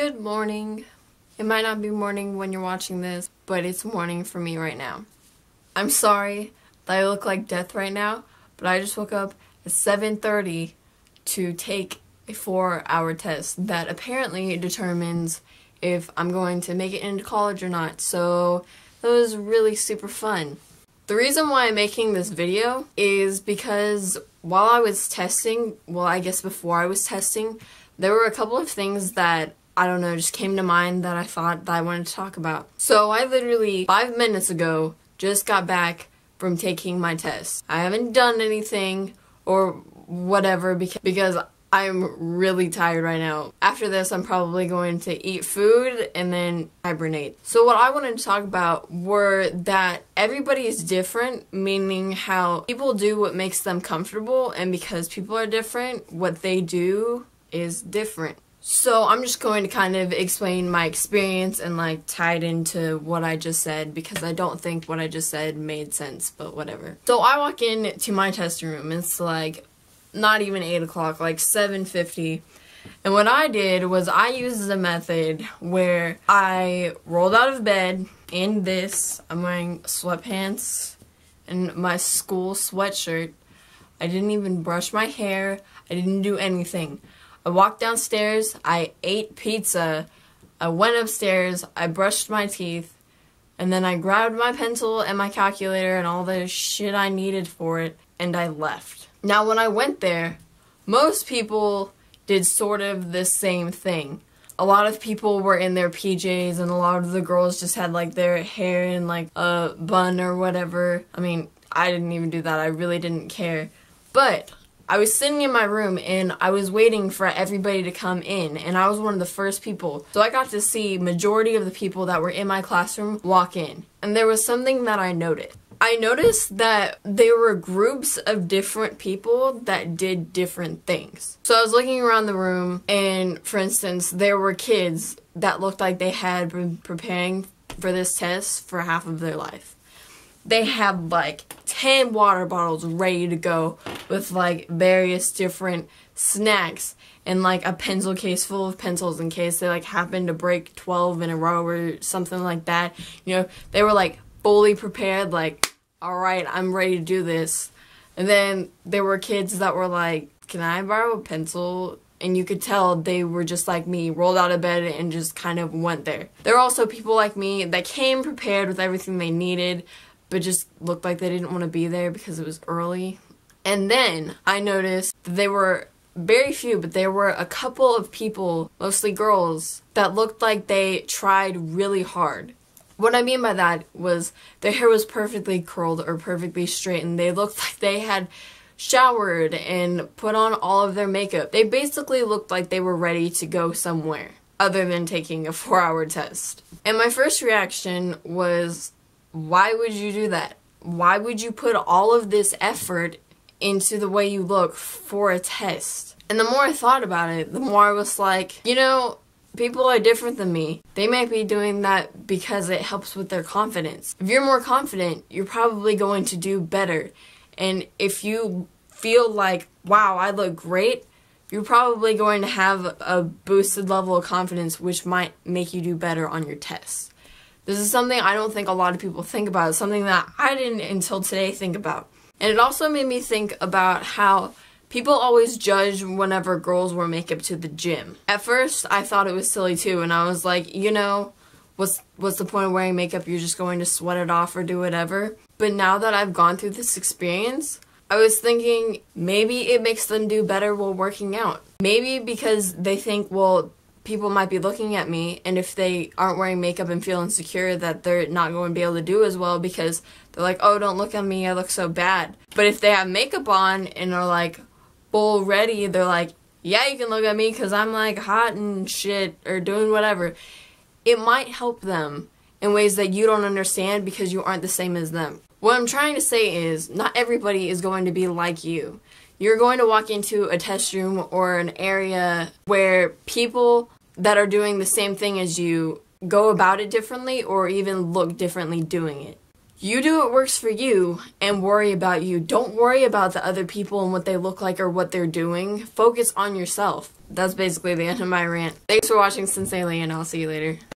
Good morning. It might not be morning when you're watching this, but it's morning for me right now. I'm sorry that I look like death right now, but I just woke up at 7:30 to take a 4-hour test that apparently determines if I'm going to make it into college or not, so that was really super fun. The reason why I'm making this video is because while I was testing, well, I guess before I was testing, there were a couple of things that, I don't know, just came to mind that I thought that I wanted to talk about. So I literally, 5 minutes ago, just got back from taking my test. I haven't done anything or whatever because I'm really tired right now. After this, I'm probably going to eat food and then hibernate. So what I wanted to talk about were that everybody is different, meaning how people do what makes them comfortable, and because people are different, what they do is different. So I'm just going to kind of explain my experience and like tie it into what I just said, because I don't think what I just said made sense, but whatever. So I walk into my testing room, it's like not even 8 o'clock, like 7:50. And what I did was I used a method where I rolled out of bed in this. I'm wearing sweatpants and my school sweatshirt. I didn't even brush my hair. I didn't do anything. I walked downstairs, I ate pizza, I went upstairs, I brushed my teeth, and then I grabbed my pencil and my calculator and all the shit I needed for it, and I left. Now when I went there, most people did sort of the same thing. A lot of people were in their PJs, and a lot of the girls just had like their hair in like a bun or whatever. I mean, I didn't even do that, I really didn't care. But I was sitting in my room and I was waiting for everybody to come in, and I was one of the first people. So I got to see majority of the people that were in my classroom walk in. And there was something that I noticed. I noticed that there were groups of different people that did different things. So I was looking around the room, and for instance, there were kids that looked like they had been preparing for this test for half of their life. They had like 10 water bottles ready to go with like various different snacks and like a pencil case full of pencils in case they like happened to break 12 in a row or something like that. You know, they were like fully prepared, like, alright, I'm ready to do this. And then there were kids that were like, can I borrow a pencil? And you could tell they were just like me, rolled out of bed and just kind of went there. There were also people like me that came prepared with everything they needed, but just looked like they didn't want to be there because it was early. And then I noticed that there were very few, but there were a couple of people, mostly girls, that looked like they tried really hard. What I mean by that was their hair was perfectly curled or perfectly straight, and they looked like they had showered and put on all of their makeup. They basically looked like they were ready to go somewhere other than taking a 4-hour test. And my first reaction was, why would you do that? Why would you put all of this effort into the way you look for a test? And the more I thought about it, the more I was like, you know, people are different than me. They might be doing that because it helps with their confidence. If you're more confident, you're probably going to do better. And if you feel like, wow, I look great, you're probably going to have a boosted level of confidence, which might make you do better on your tests. This is something I don't think a lot of people think about. It's something that I didn't until today think about. And it also made me think about how people always judge whenever girls wear makeup to the gym. At first, I thought it was silly too, and I was like, you know, what's the point of wearing makeup? You're just going to sweat it off or do whatever. But now that I've gone through this experience, I was thinking maybe it makes them do better while working out. Maybe because they think, well, people might be looking at me, and if they aren't wearing makeup and feel insecure, that they're not going to be able to do as well because they're like, oh, don't look at me, I look so bad. But if they have makeup on and are like full ready, they're like, yeah, you can look at me because I'm like hot and shit or doing whatever. It might help them in ways that you don't understand because you aren't the same as them. What I'm trying to say is, not everybody is going to be like you. You're going to walk into a test room or an area where people that are doing the same thing as you go about it differently or even look differently doing it. You do what works for you and worry about you. Don't worry about the other people and what they look like or what they're doing. Focus on yourself. that's basically the end of my rant. Thanks for watching Sincerely, and I'll see you later.